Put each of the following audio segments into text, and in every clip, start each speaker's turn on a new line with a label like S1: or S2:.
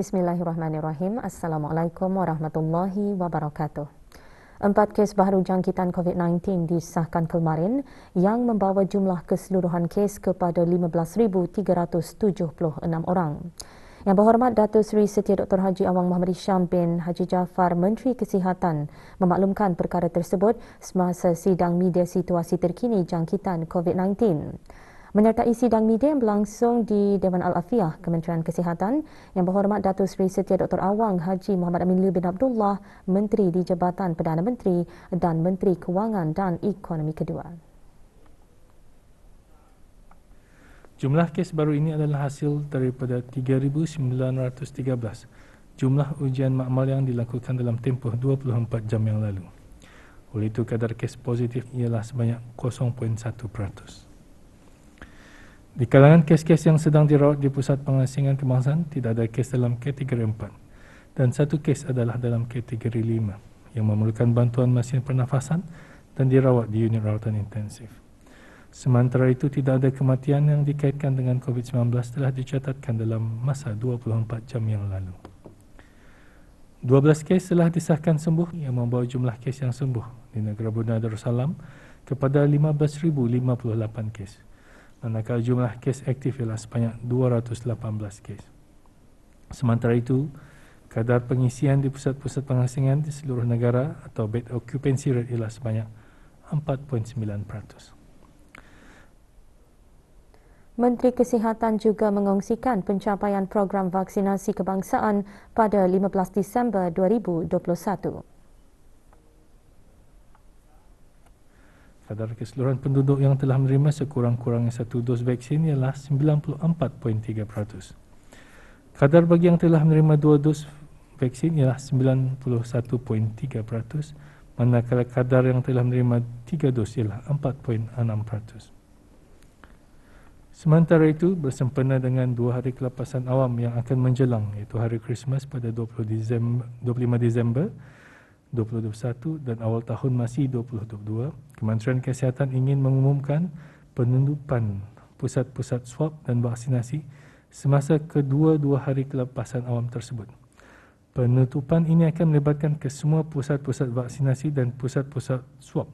S1: Bismillahirrahmanirrahim. Assalamualaikum warahmatullahi wabarakatuh. 4 kes baru jangkitan COVID-19 disahkan kemarin yang membawa jumlah keseluruhan kes kepada 15,376 orang. Yang berhormat Datuk Seri Setia Dr. Haji Awang Muhammad Hisham bin Haji Jaafar, Menteri Kesihatan, memaklumkan perkara tersebut semasa sidang media situasi terkini jangkitan COVID-19. Menyertai sidang media yang berlangsung di Dewan Al-Afiah Kementerian Kesihatan, Yang berhormat Datuk Seri Setia Dr. Awang Haji Muhammad Amin Liu bin Abdullah, Menteri di Jabatan Perdana Menteri dan Menteri Kewangan dan Ekonomi kedua.
S2: Jumlah kes baru ini adalah hasil daripada 3,913 jumlah ujian makmal yang dilakukan dalam tempoh 24 jam yang lalu. Oleh itu, kadar kes positif ialah sebanyak 0.1%. Di kalangan kes-kes yang sedang dirawat di Pusat Pengasingan Kebangsaan, tidak ada kes dalam kategori 4 dan satu kes adalah dalam kategori 5 yang memerlukan bantuan mesin pernafasan dan dirawat di unit rawatan intensif. Sementara itu, tidak ada kematian yang dikaitkan dengan COVID-19 telah dicatatkan dalam masa 24 jam yang lalu. 12 kes telah disahkan sembuh yang membawa jumlah kes yang sembuh di negara Brunei Darussalam kepada 15,058 kes. Manakala jumlah kes aktif ialah sebanyak 218 kes. Sementara itu, kadar pengisian di pusat-pusat pengasingan di seluruh negara atau bed occupancy rate ialah sebanyak 4.9%.
S1: Menteri Kesihatan juga mengongsikan pencapaian program vaksinasi kebangsaan pada 15 Disember 2021.
S2: Kadar keseluruhan penduduk yang telah menerima sekurang-kurangnya satu dos vaksin ialah 94.3%. Kadar bagi yang telah menerima 2 dos vaksin ialah 91.3%, manakala kadar yang telah menerima 3 dos ialah 4.6%. Sementara itu, bersempena dengan 2 hari kelepasan awam yang akan menjelang, iaitu Hari Krismas pada 25 Disember 2021 dan awal tahun masih 2022, Kementerian Kesihatan ingin mengumumkan penutupan pusat-pusat swab dan vaksinasi semasa kedua-dua hari kelepasan awam tersebut. Penutupan ini akan melibatkan kesemua pusat-pusat vaksinasi dan pusat-pusat swab,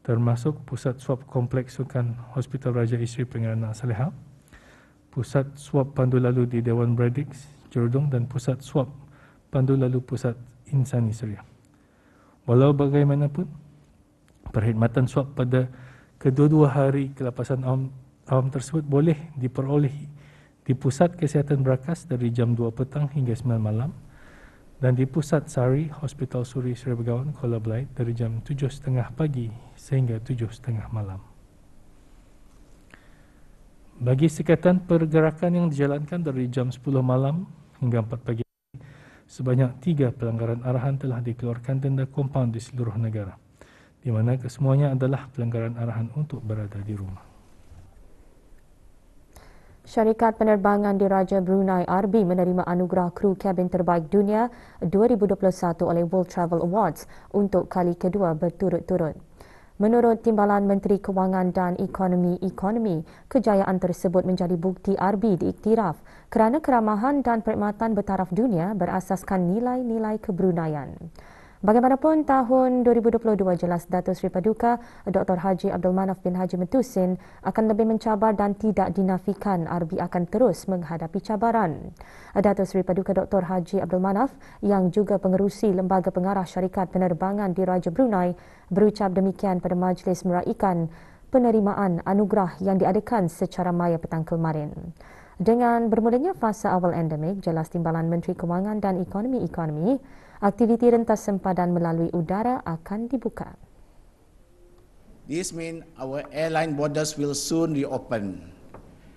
S2: termasuk pusat swab Kompleks Sukan Hospital Raja Isri Pangeran Nak Saleha, pusat swab pandu lalu di Dewan Bradix, Jerudong dan pusat swab pandu lalu pusat Insani Suria. Walau bagaimanapun, perkhidmatan swab pada kedua-dua hari kelepasan awam tersebut boleh diperoleh di Pusat Kesihatan Berakas dari jam 2 petang hingga 9 malam dan di Pusat Sari Hospital Suri Seri Begawan, Kuala Belait dari jam 7.30 pagi sehingga 7.30 malam. Bagi sekatan pergerakan yang dijalankan dari jam 10 malam hingga 4 pagi, sebanyak 3 pelanggaran arahan telah dikeluarkan denda kompaun di seluruh negara, di mana kesemuanya adalah pelanggaran arahan untuk berada di rumah.
S1: Syarikat Penerbangan Diraja Brunei RB menerima anugerah kru kabin terbaik dunia 2021 oleh World Travel Awards untuk kali kedua berturut-turut. Menurut Timbalan Menteri Kewangan dan Ekonomi, kejayaan tersebut menjadi bukti RB diiktiraf kerana keramahan dan perkhidmatan bertaraf dunia berasaskan nilai-nilai kebrunaian. Bagaimanapun, tahun 2022 jelas Datuk Seri Paduka Dr. Haji Abdul Manaf bin Haji Metusin akan lebih mencabar dan tidak dinafikan RB akan terus menghadapi cabaran. Datuk Seri Paduka Dr. Haji Abdul Manaf yang juga pengerusi Lembaga Pengarah Syarikat Penerbangan Diraja Brunei berucap demikian pada majlis meraikan penerimaan anugerah yang diadakan secara maya petang kemarin. Dengan bermulanya fasa awal endemik, jelas Timbalan Menteri Kewangan dan Ekonomi, aktiviti rentas sempadan melalui udara akan dibuka.
S3: This means our airline borders will soon reopen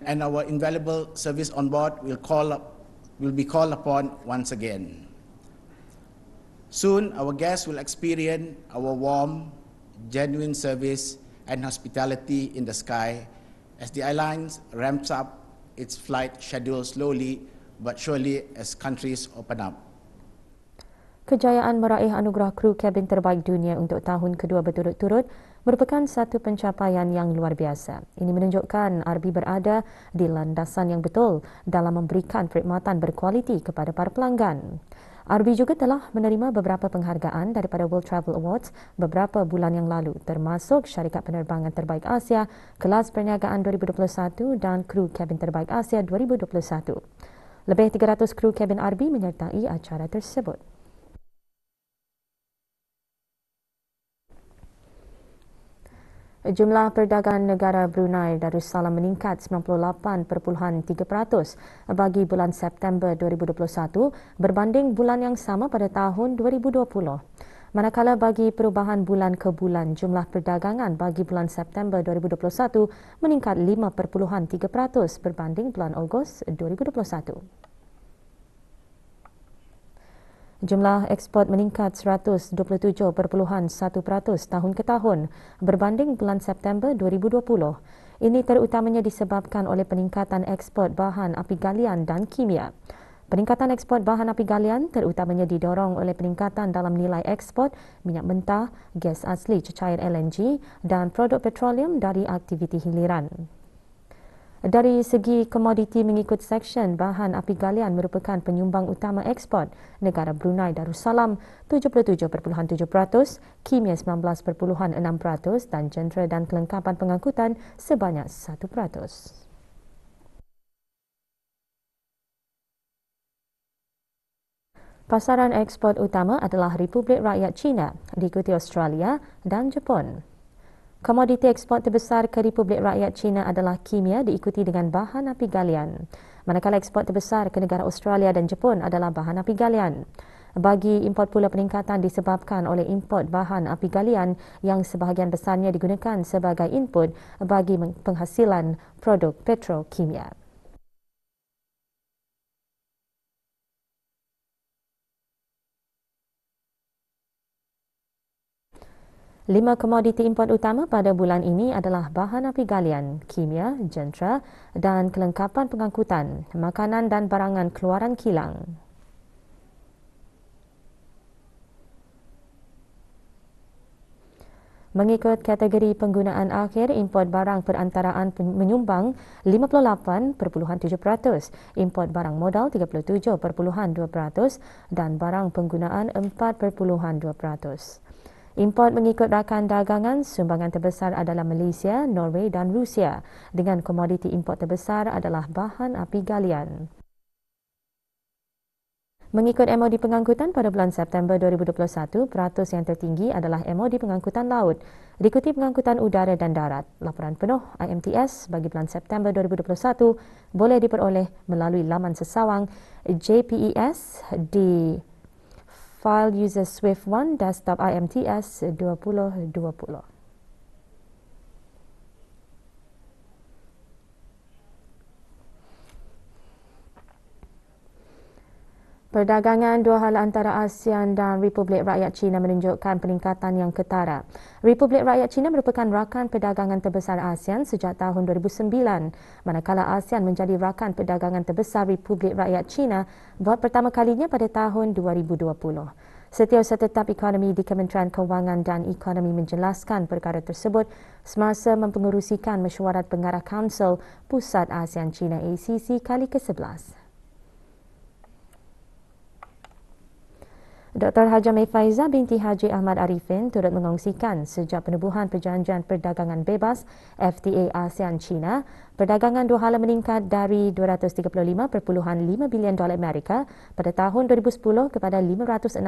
S3: and our invaluable service on board will be called upon once again. Soon our guests will experience our warm, genuine service and hospitality in the sky as the airline ramps up its flight schedule slowly but surely as countries open up.
S1: Kejayaan meraih anugerah kru kabin terbaik dunia untuk tahun kedua berturut-turut merupakan satu pencapaian yang luar biasa. Ini menunjukkan RB berada di landasan yang betul dalam memberikan perkhidmatan berkualiti kepada para pelanggan. RB juga telah menerima beberapa penghargaan daripada World Travel Awards beberapa bulan yang lalu, termasuk Syarikat Penerbangan Terbaik Asia, Kelas Perniagaan 2021 dan Kru Kabin Terbaik Asia 2021. Lebih 300 kru kabin RB menyertai acara tersebut. Jumlah perdagangan negara Brunei Darussalam meningkat 98.3% bagi bulan September 2021 berbanding bulan yang sama pada tahun 2020. Manakala bagi perubahan bulan ke bulan, jumlah perdagangan bagi bulan September 2021 meningkat 5.3% berbanding bulan Ogos 2021. Jumlah ekspor meningkat 127.1% tahun ke tahun berbanding bulan September 2020. Ini terutamanya disebabkan oleh peningkatan ekspor bahan api galian dan kimia. Peningkatan ekspor bahan api galian terutamanya didorong oleh peningkatan dalam nilai ekspor minyak mentah, gas asli cecair LNG dan produk petroleum dari aktiviti hiliran. Dari segi komoditi mengikut seksyen, bahan api galian merupakan penyumbang utama ekspor negara Brunei Darussalam 77.7%, kimia 19.6% dan jentera dan kelengkapan pengangkutan sebanyak 1%. Pasaran ekspor utama adalah Republik Rakyat China, diikuti Australia dan Jepun. Komoditi ekspor terbesar ke Republik Rakyat China adalah kimia diikuti dengan bahan api galian. Manakala ekspor terbesar ke negara Australia dan Jepun adalah bahan api galian. Bagi import pula peningkatan disebabkan oleh import bahan api galian yang sebahagian besarnya digunakan sebagai input bagi penghasilan produk petrokimia. 5 komoditi import utama pada bulan ini adalah bahan api galian, kimia, jentera dan kelengkapan pengangkutan, makanan dan barangan keluaran kilang. Mengikut kategori penggunaan akhir, import barang perantaraan menyumbang 58.7%, import barang modal 37.2% dan barang penggunaan 4.2%. Import mengikut rakan dagangan, sumbangan terbesar adalah Malaysia, Norway dan Rusia dengan komoditi import terbesar adalah bahan api galian. Mengikut MOD pengangkutan pada bulan September 2021, peratus yang tertinggi adalah MOD pengangkutan laut, diikuti pengangkutan udara dan darat. Laporan penuh IMTS bagi bulan September 2021 boleh diperoleh melalui laman sesawang JPES di file user Swift 1 desktop IMTS 2020. Perdagangan dua hala antara ASEAN dan Republik Rakyat China menunjukkan peningkatan yang ketara. Republik Rakyat China merupakan rakan perdagangan terbesar ASEAN sejak tahun 2009, manakala ASEAN menjadi rakan perdagangan terbesar Republik Rakyat China buat pertama kalinya pada tahun 2020. Setiausaha Tetap Ekonomi di Kementerian Kewangan dan Ekonomi menjelaskan perkara tersebut semasa mempengerusikan mesyuarat pengarah Kaunsil Pusat ASEAN China ACC kali ke-11. Dr. Haja Mai Faiza binti Haji Ahmad Arifin turut mengongsikan sejak penubuhan Perjanjian Perdagangan Bebas FTA ASEAN China, perdagangan dua hala meningkat dari $235.5 bilion Amerika pada tahun 2010 kepada $516.9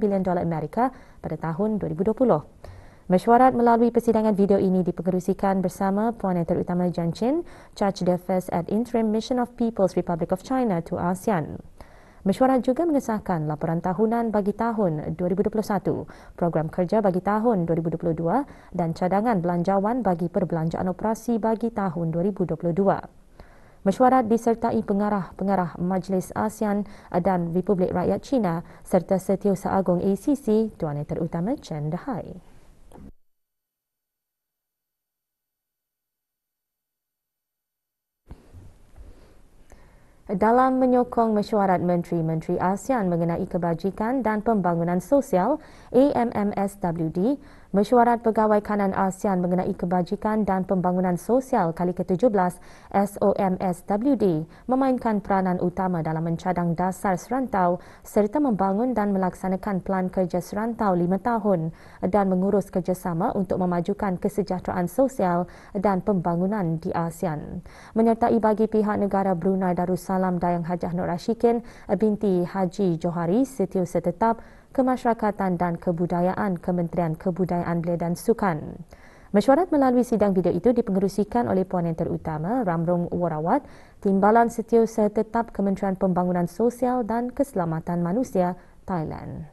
S1: bilion Amerika pada tahun 2020. Mesyuarat melalui persidangan video ini dipengerusikan bersama Puan Yang Terutama Jiang Qin, Charge d'Affaires at Interim Mission of People's Republic of China to ASEAN. Mesyuarat juga mengesahkan laporan tahunan bagi tahun 2021, program kerja bagi tahun 2022 dan cadangan belanjawan bagi perbelanjaan operasi bagi tahun 2022. Mesyuarat disertai pengarah-pengarah Majlis ASEAN dan Republik Rakyat China serta Setiausaha Agong ACC Tuan Yang Terutama Chen Dehai. Dalam menyokong mesyuarat Menteri-Menteri ASEAN mengenai kebajikan dan pembangunan sosial AMMSWD, Mesyuarat Pegawai Kanan ASEAN mengenai kebajikan dan pembangunan sosial kali ke-17 SOMSWD memainkan peranan utama dalam mencadang dasar serantau serta membangun dan melaksanakan pelan kerja serantau 5 tahun dan mengurus kerjasama untuk memajukan kesejahteraan sosial dan pembangunan di ASEAN. Menyertai bagi pihak negara Brunei Darussalam Dayang Hajah Nur Rashikin binti Haji Johari Setiausaha Tetap Kemasyarakatan dan Kebudayaan Kementerian Kebudayaan Belia dan Sukan. Mesyuarat melalui sidang video itu dipengerusikan oleh Puan yang terutama Ramrong Worawat, Timbalan Setiausaha Tetap Kementerian Pembangunan Sosial dan Keselamatan Manusia Thailand.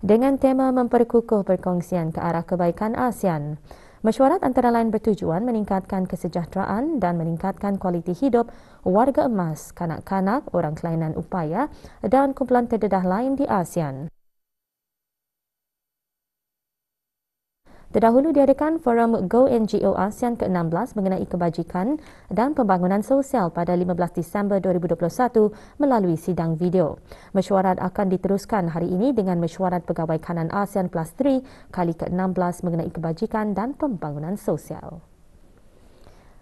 S1: Dengan tema memperkukuh perkongsian ke arah kebaikan ASEAN, mesyuarat antara lain bertujuan meningkatkan kesejahteraan dan meningkatkan kualiti hidup warga emas, kanak-kanak, orang kelainan upaya dan kumpulan terdedah lain di ASEAN. Terdahulu diadakan Forum Go NGO ASEAN ke-16 mengenai kebajikan dan pembangunan sosial pada 15 Disember 2021 melalui sidang video. Mesyuarat akan diteruskan hari ini dengan Mesyuarat Pegawai Kanan ASEAN Plus 3 kali ke-16 mengenai kebajikan dan pembangunan sosial.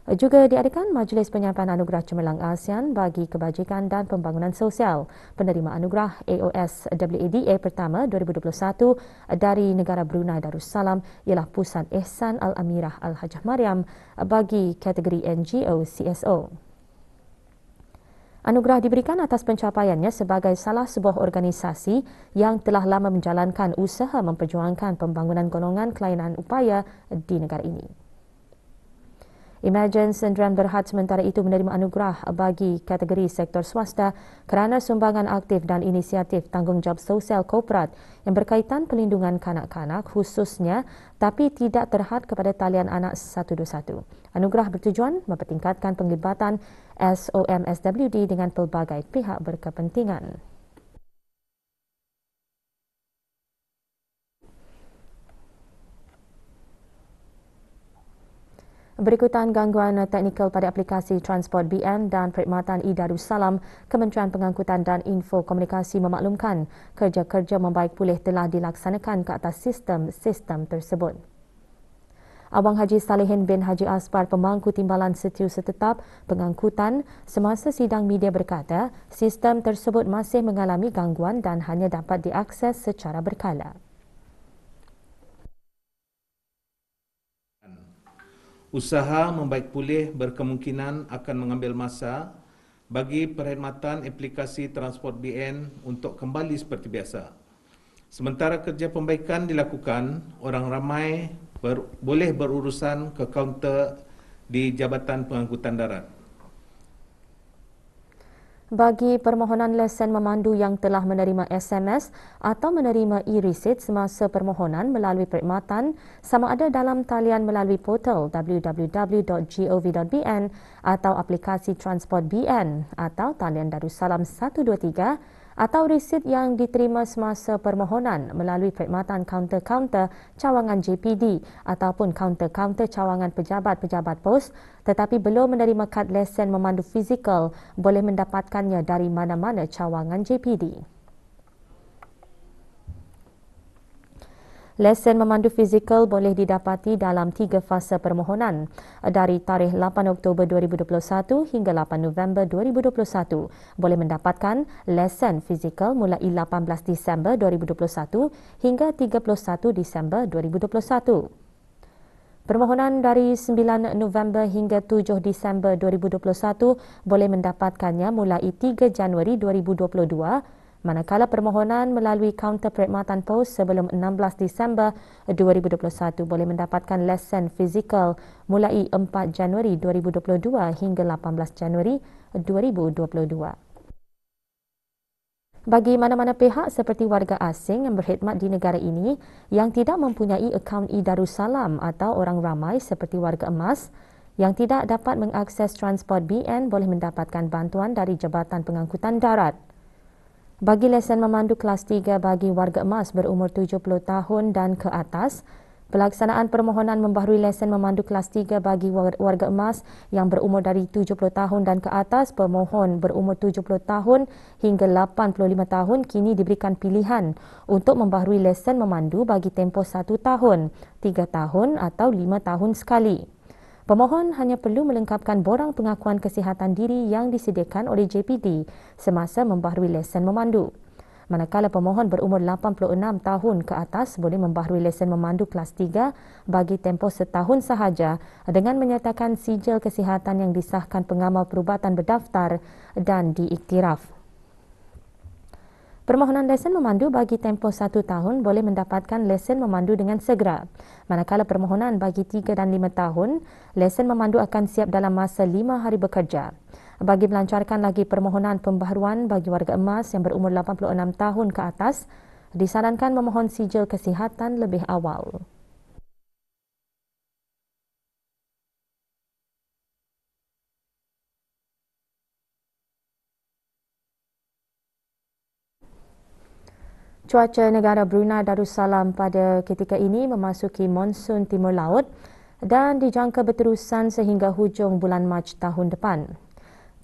S1: Juga diadakan Majlis Penyampaian Anugerah Cemerlang ASEAN bagi Kebajikan dan Pembangunan Sosial. Penerima anugerah AOS WADA pertama 2021 dari negara Brunei Darussalam ialah Pusat Ihsan Al-Amirah Al-Hajah Mariam bagi kategori NGO CSO. Anugerah diberikan atas pencapaiannya sebagai salah sebuah organisasi yang telah lama menjalankan usaha memperjuangkan pembangunan golongan kelainan upaya di negara ini. Imagine Sendirian Berhad sementara itu menerima anugerah bagi kategori sektor swasta kerana sumbangan aktif dan inisiatif tanggungjawab sosial korporat yang berkaitan pelindungan kanak-kanak khususnya tapi tidak terhad kepada talian anak 121. Anugerah bertujuan mempertingkatkan penglibatan SOMSWD dengan pelbagai pihak berkepentingan. Berikutan gangguan teknikal pada aplikasi Transport BN dan Perkhidmatan Darussalam, Kementerian Pengangkutan dan Info Komunikasi memaklumkan kerja-kerja membaik pulih telah dilaksanakan ke atas sistem tersebut. Abang Haji Salihin bin Haji Asbar, Pemangku Timbalan Setiausaha Tetap Pengangkutan, semasa sidang media berkata, sistem tersebut masih mengalami gangguan dan hanya dapat diakses secara berkala.
S4: Usaha membaik pulih berkemungkinan akan mengambil masa bagi perkhidmatan aplikasi Transport BN untuk kembali seperti biasa. Sementara kerja pembaikan dilakukan, orang ramai boleh berurusan ke kaunter di Jabatan Pengangkutan Darat.
S1: Bagi permohonan lesen memandu yang telah menerima SMS atau menerima e-receipt semasa permohonan melalui perkhidmatan sama ada dalam talian melalui portal www.gov.bn atau aplikasi Transport BN atau talian Darussalam 123 atau resit yang diterima semasa permohonan melalui perkhidmatan kaunter-kaunter cawangan JPD ataupun kaunter-kaunter cawangan pejabat-pejabat pos tetapi belum menerima kad lesen memandu fizikal boleh mendapatkannya dari mana-mana cawangan JPD. Lesen memandu fizikal boleh didapati dalam 3 fasa permohonan dari tarikh 8 Oktober 2021 hingga 8 November 2021. Boleh mendapatkan lesen fizikal mulai 18 Disember 2021 hingga 31 Disember 2021. Permohonan dari 9 November hingga 7 Disember 2021 boleh mendapatkannya mulai 3 Januari 2022. Manakala permohonan melalui kaunter perkhidmatan pos sebelum 16 Disember 2021 boleh mendapatkan lesen fizikal mulai 4 Januari 2022 hingga 18 Januari 2022. Bagi mana-mana pihak seperti warga asing yang berkhidmat di negara ini yang tidak mempunyai akaun Darussalam atau orang ramai seperti warga emas yang tidak dapat mengakses Transport BN boleh mendapatkan bantuan dari Jabatan Pengangkutan Darat. Bagi lesen memandu kelas 3 bagi warga emas berumur 70 tahun dan ke atas, Pelaksanaan permohonan membaharui lesen memandu kelas 3 bagi warga emas yang berumur dari 70 tahun dan ke atas. Pemohon berumur 70 tahun hingga 85 tahun kini diberikan pilihan untuk membaharui lesen memandu bagi tempoh 1 tahun, 3 tahun atau 5 tahun sekali. Pemohon hanya perlu melengkapkan borang pengakuan kesihatan diri yang disediakan oleh JPD semasa membaharui lesen memandu. Manakala pemohon berumur 86 tahun ke atas boleh membaharui lesen memandu kelas 3 bagi tempoh setahun sahaja dengan menyertakan sijil kesihatan yang disahkan pengamal perubatan berdaftar dan diiktiraf. Permohonan lesen memandu bagi tempoh 1 tahun boleh mendapatkan lesen memandu dengan segera. Manakala permohonan bagi 3 dan 5 tahun, lesen memandu akan siap dalam masa 5 hari bekerja. Bagi melancarkan lagi permohonan pembaharuan bagi warga emas yang berumur 86 tahun ke atas, disarankan memohon sijil kesihatan lebih awal. Cuaca negara Brunei Darussalam pada ketika ini memasuki monsun timur laut dan dijangka berterusan sehingga hujung bulan Mac tahun depan.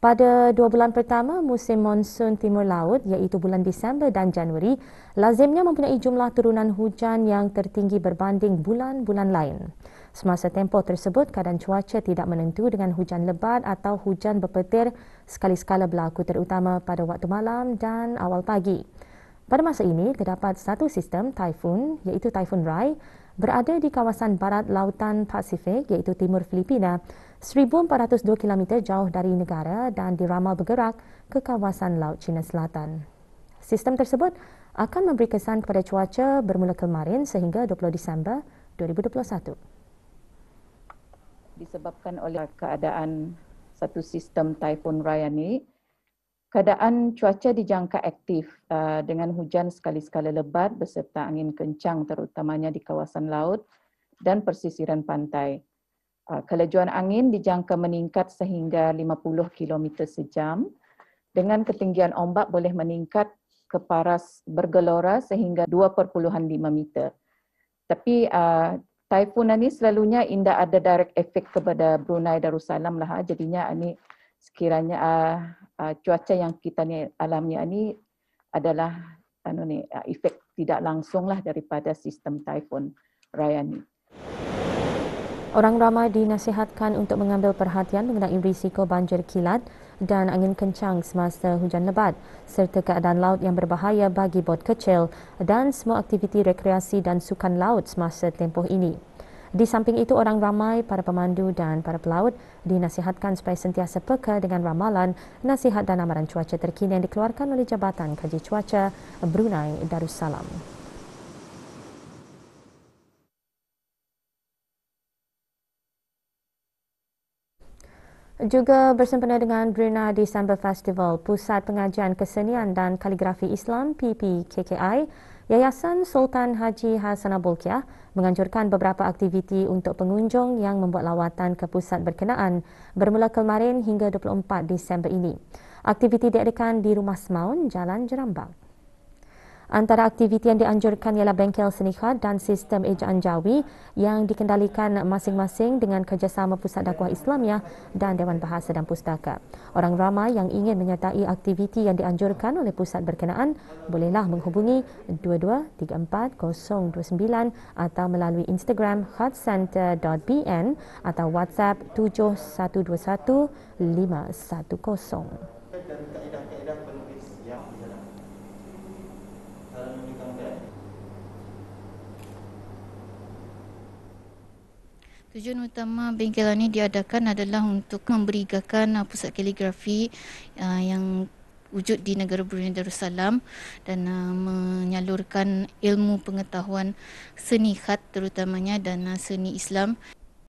S1: Pada 2 bulan pertama musim monsun timur laut iaitu bulan Disember dan Januari lazimnya mempunyai jumlah turunan hujan yang tertinggi berbanding bulan-bulan lain. Semasa tempoh tersebut keadaan cuaca tidak menentu dengan hujan lebat atau hujan berpetir sekali-sekala berlaku terutama pada waktu malam dan awal pagi. Pada masa ini terdapat satu sistem taifun iaitu Taifun Rai berada di kawasan barat lautan Pasifik iaitu timur Filipina 1,402 km jauh dari negara dan diramal bergerak ke kawasan Laut Cina Selatan. Sistem tersebut akan memberi kesan kepada cuaca bermula kemarin sehingga 20 Disember 2021.
S5: Disebabkan oleh keadaan satu sistem Taifun Raya ini, keadaan cuaca dijangka aktif dengan hujan sekali-sekala lebat beserta angin kencang terutamanya di kawasan laut dan persisiran pantai. Kelajuan angin dijangka meningkat sehingga 50 km sejam dengan ketinggian ombak boleh meningkat ke paras bergelora sehingga 2.5 meter. Tapi taifun ini selalunya tidak ada direct efek kepada Brunei Darussalam lah. Jadinya ini sekiranya cuaca yang kita ni alami ini adalah efek tidak langsung lah daripada sistem Taifun Raya ni.
S1: Orang ramai dinasihatkan untuk mengambil perhatian mengenai risiko banjir kilat dan angin kencang semasa hujan lebat serta keadaan laut yang berbahaya bagi bot kecil dan semua aktiviti rekreasi dan sukan laut semasa tempoh ini. Di samping itu, orang ramai, para pemandu dan para pelaut dinasihatkan supaya sentiasa peka dengan ramalan, nasihat dan amaran cuaca terkini yang dikeluarkan oleh Jabatan Kaji Cuaca Brunei Darussalam. Juga bersempena dengan Brunei December Festival, Pusat Pengajian Kesenian dan Kaligrafi Islam PPKKI, Yayasan Sultan Haji Hassanah Bolkiah menganjurkan beberapa aktiviti untuk pengunjung yang membuat lawatan ke pusat berkenaan bermula kemarin hingga 24 Disember ini. Aktiviti diadakan di Rumah Semaun, Jalan Jerambak. Antara aktiviti yang dianjurkan ialah bengkel seni khat dan sistem ejaan Jawi yang dikendalikan masing-masing dengan kerjasama Pusat Dakwah Islamiah dan Dewan Bahasa dan Pustaka. Orang ramai yang ingin menyertai aktiviti yang dianjurkan oleh pusat berkenaan bolehlah menghubungi 2234-029 atau melalui Instagram khatcenter.bn atau WhatsApp 7121 510.
S6: Tujuan utama bengkel ini diadakan adalah untuk memberigakan pusat kaligrafi yang wujud di negara Brunei Darussalam dan menyalurkan ilmu pengetahuan seni khat terutamanya dan seni Islam